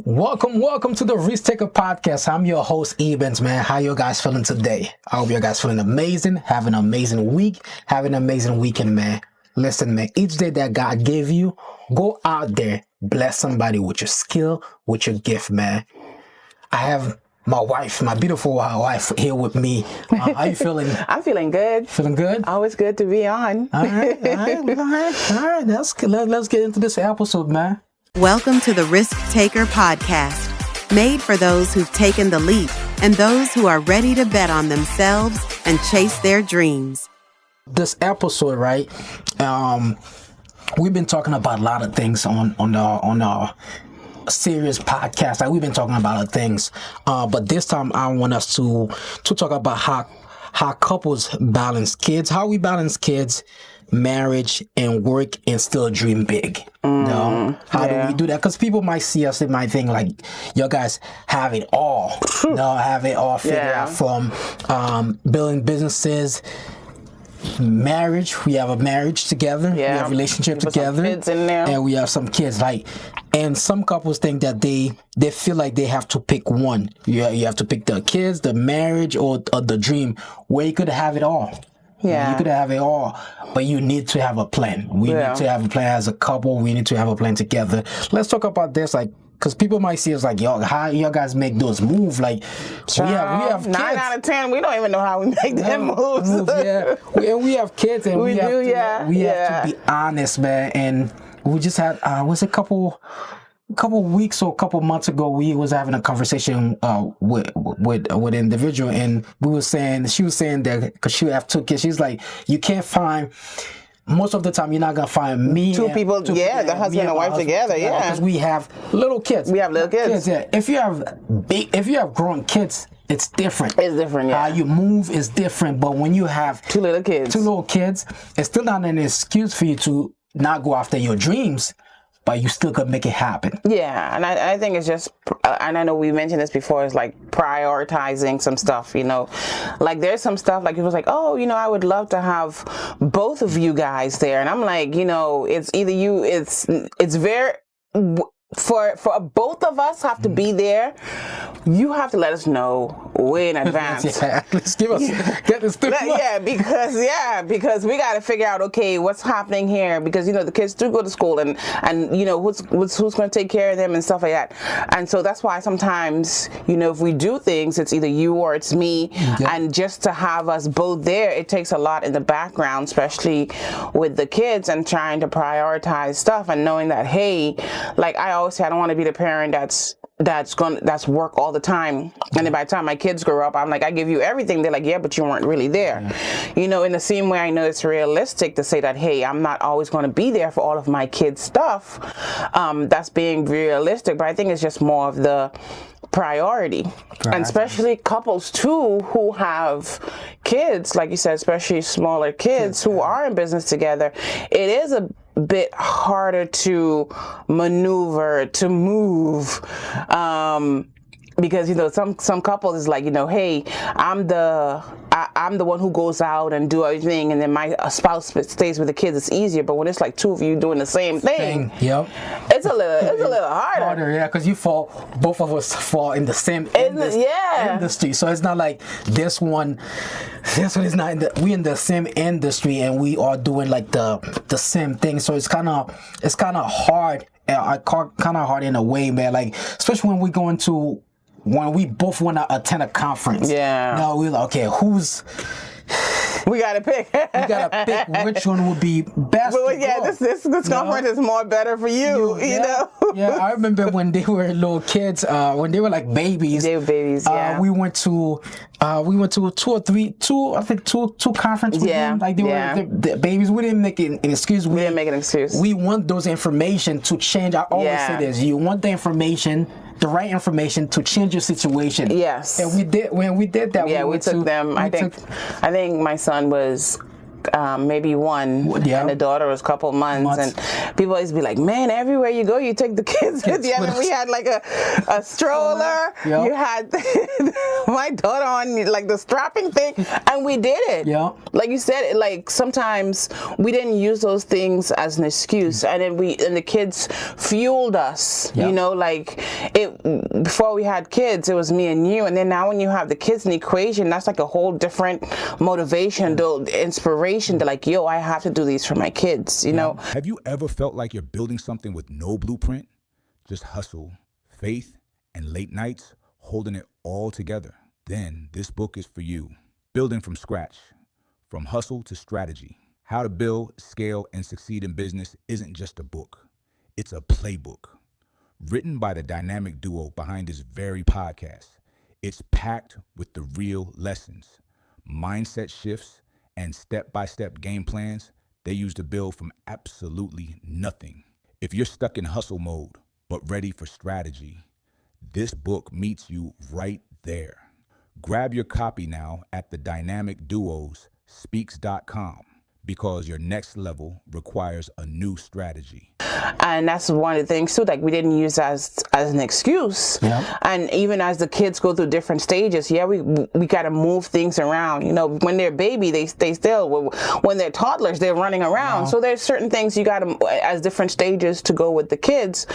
Welcome to the Risk Taker Podcast. I'm your host, Ebens, man. How you guys feeling today? I hope you guys feeling amazing, having an amazing week, having an amazing weekend, man. Listen, man, each day that God gave you, go out there, bless somebody with your skill, with your gift, man. I have my wife, my beautiful wife here with me. How you feeling? I'm feeling good. Feeling good? Always good to be on. All right. Let's get into this episode, man. Welcome to the Risk Taker Podcast, made for those who've taken the leap and those who are ready to bet on themselves and chase their dreams. This episode, right? We've been talking about a lot of things on our serious podcast. Like we've been talking about a lot of things, but this time I want us to talk about how couples balance kids, how we balance kids, marriage, and work, and still dream big. How do we do that? Because people might see us, they might think like, you guys have it all. Have it all figured out, from building businesses, marriage. We have a marriage together. We have a relationship together. Kids in there. And we have some kids. And some couples think that they feel like they have to pick one. You have to pick the kids, the marriage, or the dream, where you could have it all. Yeah. You could have it all, but you need to have a plan. We need to have a plan as a couple. We need to have a plan together. Let's talk about this, because people might see us like, yo, how you guys make those moves? Like, we have 9 out of 10. We don't even know how we make them moves. We have kids, and we have to be honest, man. And we just had was a couple weeks or a couple months ago, we was having a conversation with an individual, and she was saying that because she have 2 kids, she's like, you can't find, most of the time you're not gonna find me two people, the husband and wife together, because we have little kids. If you have grown kids, it's different. It's different, How you move is different. But when you have two little kids, it's still not an excuse for you to not go after your dreams, but you still could make it happen. Yeah, and I think it's just, and I know we mentioned this before, it's like prioritizing some stuff, Like there's some stuff, like people's like, oh, I would love to have both of you guys there. And I'm like, it's either you, it's very, for both of us have to be there. You have to let us know way in advance. Let's get this through. Because we got to figure out, okay, what's happening here, because the kids do go to school, and who's going to take care of them and stuff like that. And so that's why sometimes if we do things, it's either you or it's me. And just to have us both there, it takes a lot in the background, especially with the kids, and trying to prioritize stuff, and knowing that, hey, like I always say, I don't want to be the parent that's work all the time, and then by the time my kids grow up, I'm like, I give you everything. They're like, yeah, but you weren't really there. In the same way, I know it's realistic to say that, hey, I'm not always going to be there for all of my kids' stuff. That's being realistic, but I think it's just more of the priority. And especially couples too who have kids, like you said, especially smaller kids who are in business together. It is a bit harder to maneuver, to move, because some couples is like, hey, I'm the one who goes out and do everything, and then my spouse stays with the kids. It's easier. But when it's like 2 of you doing the same thing, it's a little harder. Because both of us fall in the same industry. So it's not like this one is not we in the same industry, and we are doing like the same thing. So it's kind of hard. Kind of hard in a way, man. Like especially when we both want to attend a conference. Now we're like, okay, we gotta pick. Which one would be best. Well, this conference is more better for you. I remember when they were little kids, when they were like babies. They were babies. We went to 2 conferences with them. Like they were the babies. We didn't make an excuse. We didn't make an excuse. We want those information to change. I always say this: you want the information, the right information to change your situation. Yes. And we did. When we did that, we took them. I think my son was maybe one, and the daughter was a couple months. And people always be like, man, everywhere you go, you take the kids with you. I mean, we had like a stroller. Yep. You had my daughter on like the strapping thing, and we did it. Yeah. Like you said, like sometimes we didn't use those things as an excuse, and then the kids fueled us. Yep. You know, like before we had kids, it was me and you, and then now when you have the kids in the equation, that's like a whole different motivation, inspiration to like, yo, I have to do these for my kids, you know? Have you ever felt like you're building something with no blueprint? Just hustle, faith, and late nights, holding it all together? Then this book is for you. Building from scratch, from hustle to strategy. How to build, scale, and succeed in business isn't just a book. It's a playbook. Written by the dynamic duo behind this very podcast. It's packed with the real lessons, mindset shifts, and step-by-step game plans they use to build from absolutely nothing. If you're stuck in hustle mode, but ready for strategy, this book meets you right there. Grab your copy now at the Dynamic Duos speaks.com, because your next level requires a new strategy. And that's one of the things too, like we didn't use as an excuse. Yeah. And even as the kids go through different stages, we got to move things around. You know, when they're baby, they stay still. When they're toddlers, they're running around. Wow. So there's certain things you got to, as different stages to go with the kids.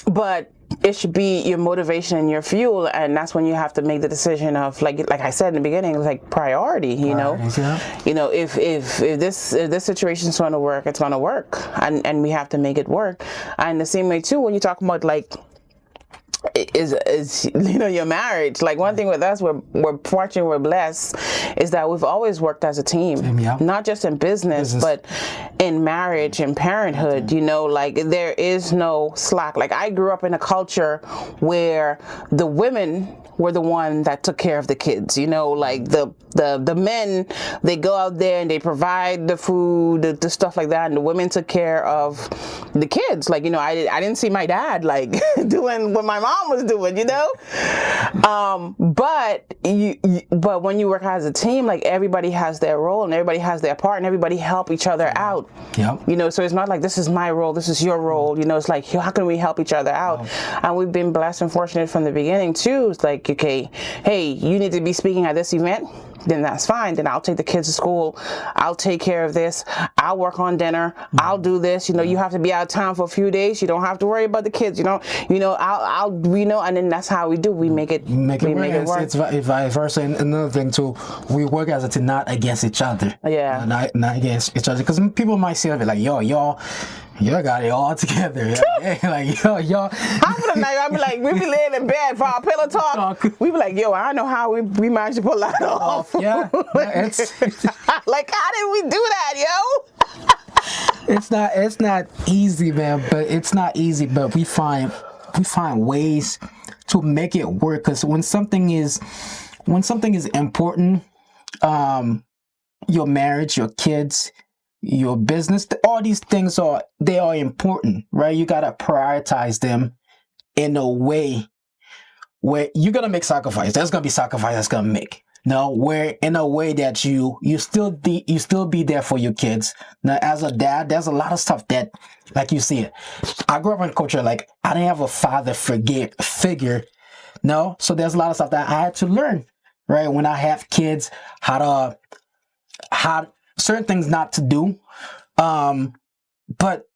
But it should be your motivation and your fuel, and that's when you have to make the decision of like I said in the beginning, like priority. You know, if this situation is going to work, it's going to work, and we have to make it work. And the same way too, when you talk about like is you know, your marriage, like one thing with us, we're fortunate, we're blessed, is that we've always worked as a team, not just in business, but in marriage and parenthood. You know, like there is no slack. Like I grew up in a culture where the women were the one that took care of the kids. You know, like the men, they go out there and they provide the food, the stuff like that, and the women took care of the kids. Like, you know, I didn't see my dad like doing what my mom was doing, you know. But when you work as a team, like everybody has their role and everybody has their part and everybody help each other out. Yep. You know, so it's not like this is my role, this is your role. You know, it's like, how can we help each other out? And we've been blessed and fortunate from the beginning too. It's like, okay, hey, you need to be speaking at this event, then that's fine. Then I'll take the kids to school. I'll take care of this. I'll work on dinner. I'll do this. You know, you have to be out of town for a few days. You don't have to worry about the kids. You know, and then that's how we do. We make it work. It's vice versa. And another thing too, we work as a team, not against each other. Yeah. Not against each other. Because people might see it like, y'all got it all together. Like, y'all. Half of the night, I'll be like, we be laying in bed for our pillow talk. We be like, yo, I know how we managed to pull that off. Yeah. Like, how did we do that, yo? It's not easy, man. But it's not easy. But we find ways to make it work. Because when something is important, your marriage, your kids, your business, all these things are important, right? You gotta prioritize them in a way where you're gonna make sacrifice. There's gonna be sacrifice that's gonna make. Now, where in a way that you still be there for your kids. Now, as a dad, there's a lot of stuff that, like you see it. I grew up in a culture like I didn't have a father figure. No, so there's a lot of stuff that I had to learn, right? When I have kids, how certain things not to do, but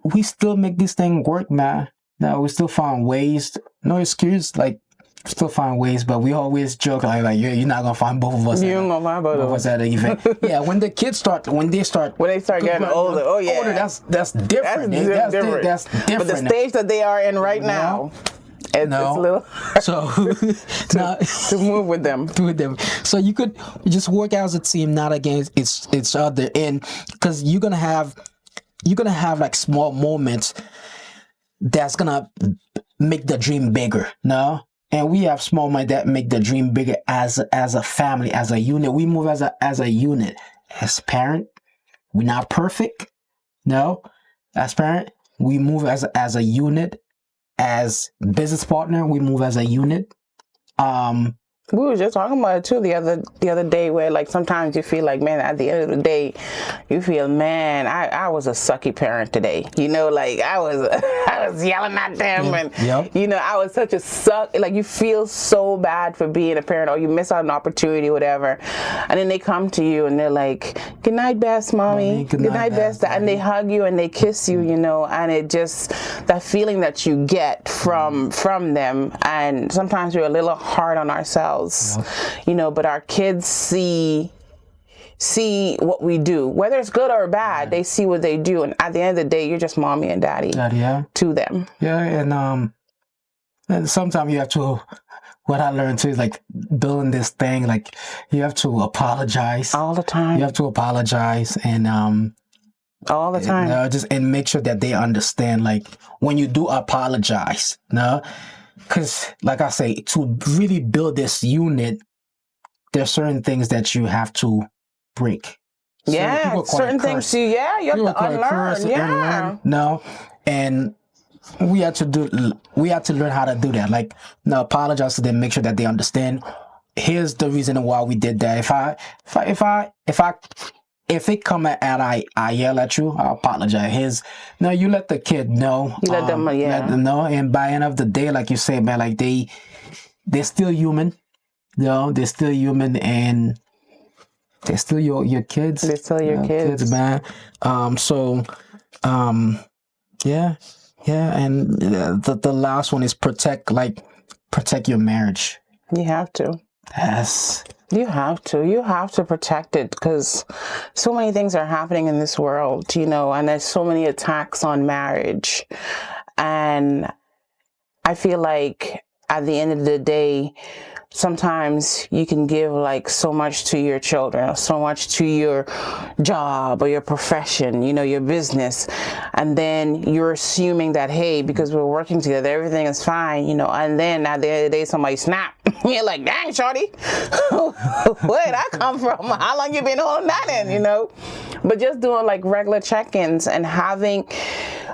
we still make this thing work, man. Now we still find ways. No excuse, like still find ways, but we always joke like you're not gonna find both of us. You're gonna find both of us at an event. Yeah, when they start getting older. Oh yeah, older, that's different. That's different. But the stage that they are in right now. It's a little to move with them. So you just work as a team, not against each other, and because you're gonna have like small moments that's gonna make the dream bigger. No, and we have small moments that make the dream bigger as a family, as a unit. We move as a unit. As parent, we're not perfect. No, as parent, we move as a unit. As business partner, we move as a unit. We were just talking about it too the other day, where like sometimes you feel like, man, at the end of the day, you feel, man, I was a sucky parent today. You know, like I was yelling at them, and you know, I was such a suck. Like you feel so bad for being a parent, or you miss out on an opportunity, whatever. And then they come to you and they're like, "Good night, best mommy. Good night, best," and they hug you and they kiss you. You know, and it just, that feeling that you get from them. And sometimes we're a little hard on ourselves. You know, but our kids see what we do, whether it's good or bad. They see what they do, and at the end of the day, you're just mommy and daddy to them. And sometimes you have to, what I learned too is like building this thing, like you have to apologize all the time. You have to apologize and all the time, and make sure that they understand, like when you do apologize, because, like I say, to really build this unit, there's certain things that you have to break. Certain things you have to unlearn. And we have to learn how to do that. Like, apologize to them, make sure that they understand. Here's the reason why we did that. If it come at I yell at you, I apologize. You let the kid know. You let them know. And by the end of the day, like you say, man, like they're still human. They're still human, and they're still your kids. They're still your kids, man. And the last one is protect your marriage. You have to. Yes. You have to protect it, because so many things are happening in this world, you know, and there's so many attacks on marriage. And I feel like at the end of the day, sometimes you can give like so much to your children, or so much to your job or your profession, you know, your business. And then you're assuming that, hey, because we're working together, everything is fine, you know, and then at the end of the day, somebody snap. You're like, dang, shorty, where did I come from? How long you been holding that in, you know? But just doing like regular check-ins and having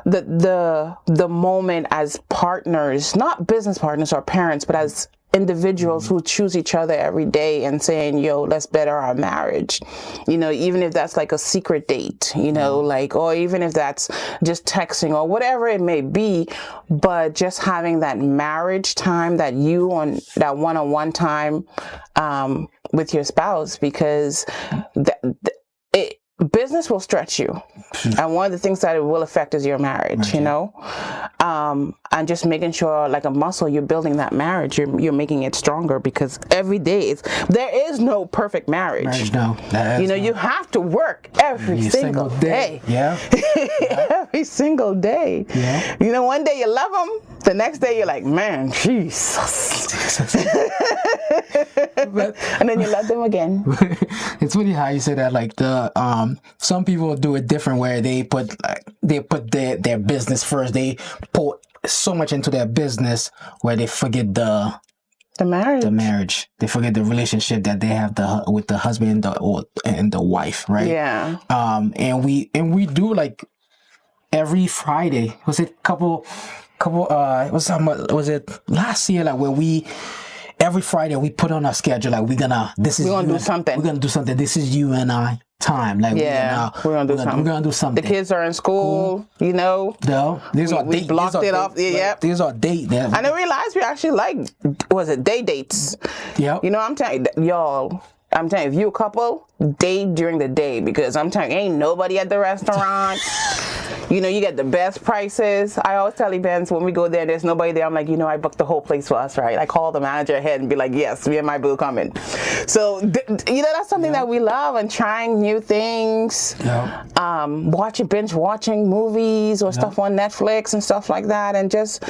the moment as partners, not business partners or parents, but as individuals who choose each other every day and saying, yo, let's better our marriage, you know, even if that's like a secret date, you know, like, or even if that's just texting or whatever it may be, but just having that marriage time, that one-on-one time with your spouse, because business will stretch you, and one of the things that it will affect is your marriage, you know, and just making sure, like a muscle, you're building that marriage, you're making it stronger, because every day there is no perfect marriage. You know, you have to work every single day. Every single day. You know, one day you love them, the next day you're like, man, Jesus. And then you love them again. It's funny how you say that. Like some people do it different, where they put their business first. They put so much into their business where they forget the marriage. They forget the relationship that they have with the husband and the wife, right? Yeah. And we do like every Friday. Was it was it last year, like where every Friday we put on our schedule, like we're gonna do something. This is you and I time. Like we're gonna do something. The kids are in school, you know. No, we blocked it off. These are dates. I didn't realize we actually like, was it day dates? Yeah. You know, I'm telling y'all, if you a couple, date during the day, because I'm telling you, ain't nobody at the restaurant. You know, you get the best prices. I always tell events when we go there, there's nobody there. I'm like, you know, I booked the whole place for us, right? I call the manager ahead and be like, yes, me and my boo coming. So, you know, that's something that we love, and trying new things. Binge watching movies or stuff on Netflix and stuff like that, and just,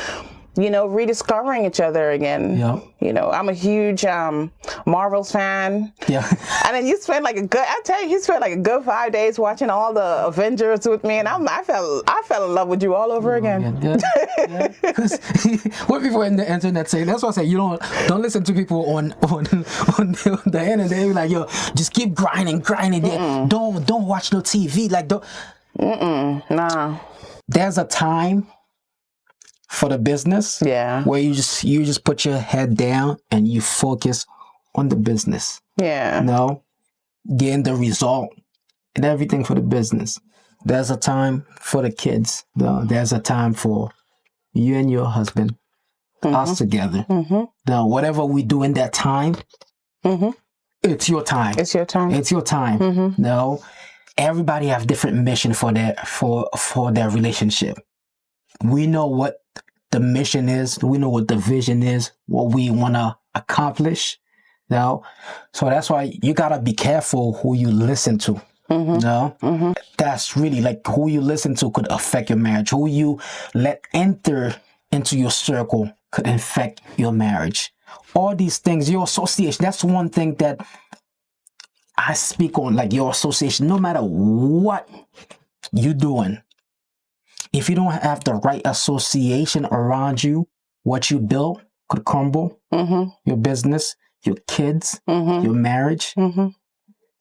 you know, rediscovering each other again. You know, I'm a huge Marvel's fan. And then you spend like he spent like a good 5 days watching all the Avengers with me, and I fell in love with you all over again. Because what people in the internet say, that's why I say you don't listen to people on the internet. They be like, yo, just keep grinding. Don't watch no TV. Like Nah. There's a time for the business, where you just put your head down and you focus on the business. Yeah. Getting the result and everything for the business. There's a time for the kids. There's a time for you and your husband, us together. Now, whatever we do in that time, it's your time. It's your time. It's your time. Everybody have different mission for their relationship. We know what the mission is. We know what the vision is, what we want to accomplish. So that's why you got to be careful who you listen to. That's really like who you listen to could affect your marriage. Who you let enter into your circle could affect your marriage. All these things, your association, that's one thing that I speak on, like your association. No matter what you're doing, if you don't have the right association around you, what you build could crumble. Your business, your kids, your marriage.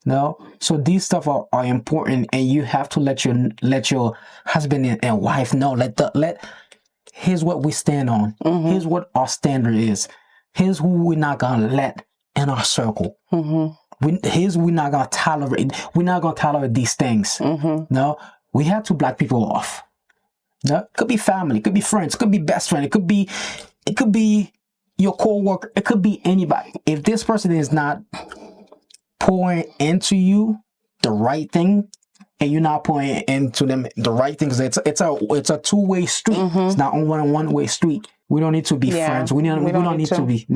So these stuff are important, and you have to let your husband and wife know. Here's what we stand on. Here's what our standard is. Here's who we're not gonna let in our circle. We're not gonna tolerate. We're not gonna tolerate these things. We have to block people off. It could be family, it could be friends, it could be best friend, it could be your co-worker, it could be anybody. If this person is not pouring into you the right thing, and you're not pouring into them the right things, it's a two-way street. It's not a one-way street. We don't need to be friends. We don't need to be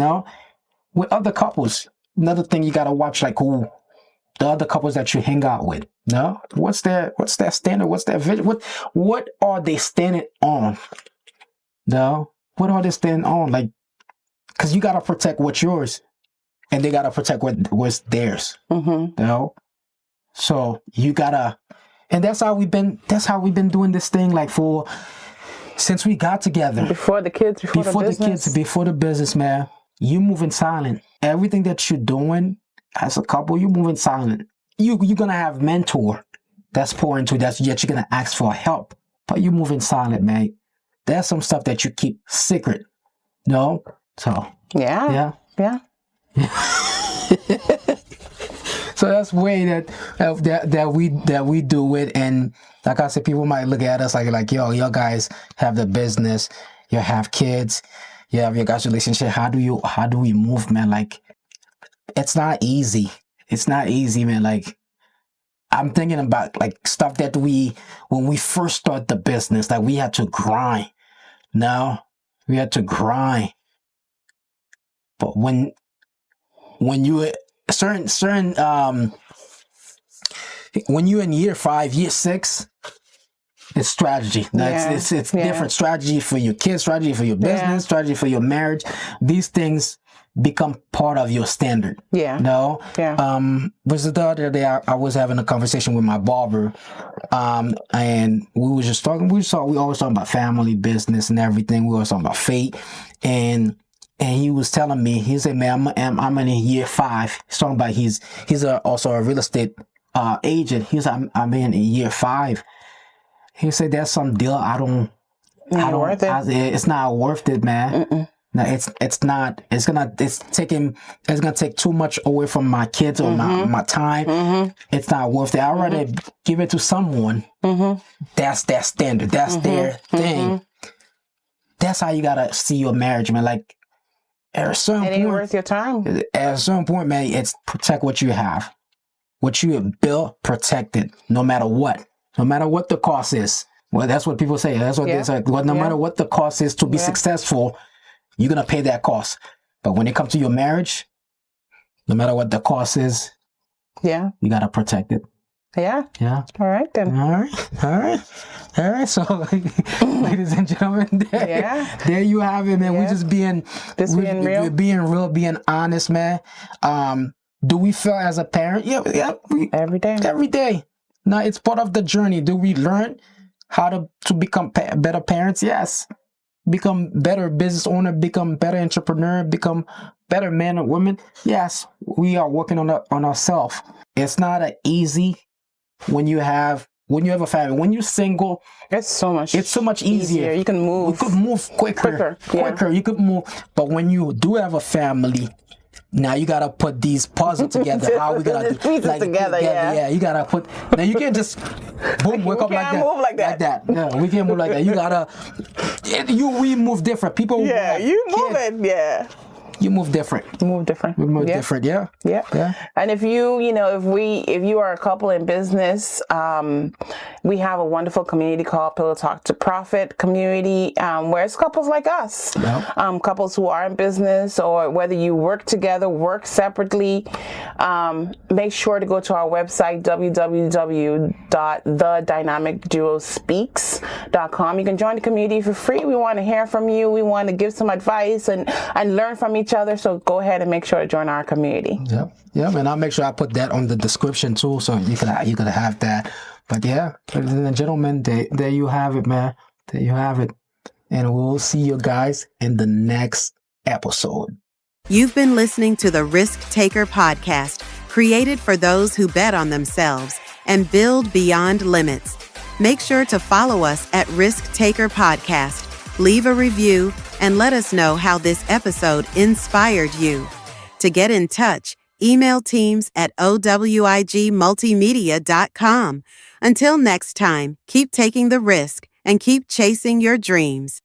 with other couples. Another thing you gotta watch, like who the other couples that you hang out with. What's their standard? What's their vision? What are they standing on? What are they standing on? Like, because you gotta protect what's yours, and they gotta protect what's theirs. So you gotta, and that's how we've been doing this thing, like since we got together. Before the kids, before the business, man. You moving silent. Everything that you're doing as a couple, you moving silent. You're gonna have mentor that's pouring into that, yet you're gonna ask for help. But you moving silent, man. There's some stuff that you keep secret. So yeah. So that's the way that we do it. And like I said, people might look at us like yo, you guys have the business, you have kids, you have your guys' relationship. How do we move, man? Like, it's not easy. It's not easy, man. Like, I'm thinking about like stuff that when we first started the business, like we had to grind. We had to grind. But when you when you're in year 5, year 6, it's strategy. It's different strategy for your kids, strategy for your business, strategy for your marriage. These things become part of your standard. Was the other day I was having a conversation with my barber, and we were just talking. We always talking about family, business, and everything. We always talking about fate, and he was telling me, he said, man, I'm in year 5. He's talking about he's also a real estate agent. He's I'm in year 5. He said, there's some deal it's not worth it, man. No, it's not. It's gonna take too much away from my kids or my time. It's not worth it. I'd rather give it to someone. That's their standard. That's their thing. That's how you gotta see your marriage, man. Like, at a certain point, it ain't worth your time. At a certain point, man, it's protect what you have. What you have built, protect it, no matter what. No matter what the cost is. Well, that's what people say. That's what they say. Well, no matter what the cost is to be successful, you're going to pay that cost. But when it comes to your marriage, no matter what the cost is, you got to protect it. Yeah. All right, then. All right. So, ladies and gentlemen, there you have it, man. We're just being real. We're being real, being honest, man. Do we fail as a parent? Yeah. Every day. Now, it's part of the journey. Do we learn how to become better parents? Yes. Become better business owner, become better entrepreneur, become better man or woman? Yes. We are working on ourselves. It's not easy when you have a family. When you're single, it's so much easier. You can move. You could move quicker. You could move. But when you do have a family, Now you gotta put these puzzles together. How we gonna These pieces together, yeah. You gotta put. Now you can't just boom, wake up like that. Move like that. Yeah, we can't move like that. You gotta. We move different. People. Yeah, you move it. Yeah. You move different. Move different. We move different. Yeah. Yeah. And if you are a couple in business, we have a wonderful community called Pillow Talk to Profit community, where it's couples like us, couples who are in business, or whether you work together, work separately. Make sure to go to our website, www.thedynamicduospeaks.com. You can join the community for free. We want to hear from you. We want to give some advice and learn from each other. So go ahead and make sure to join our community. Yep. And I'll make sure I put that on the description too, so you could have that. But yeah, ladies and gentlemen, there you have it, man. There you have it. And we'll see you guys in the next episode. You've been listening to the Risk Taker Podcast, created for those who bet on themselves and build beyond limits. Make sure to follow us at Risk Taker Podcast, leave a review, and let us know how this episode inspired you. To get in touch, email teams at owigmultimedia.com. Until next time, keep taking the risk and keep chasing your dreams.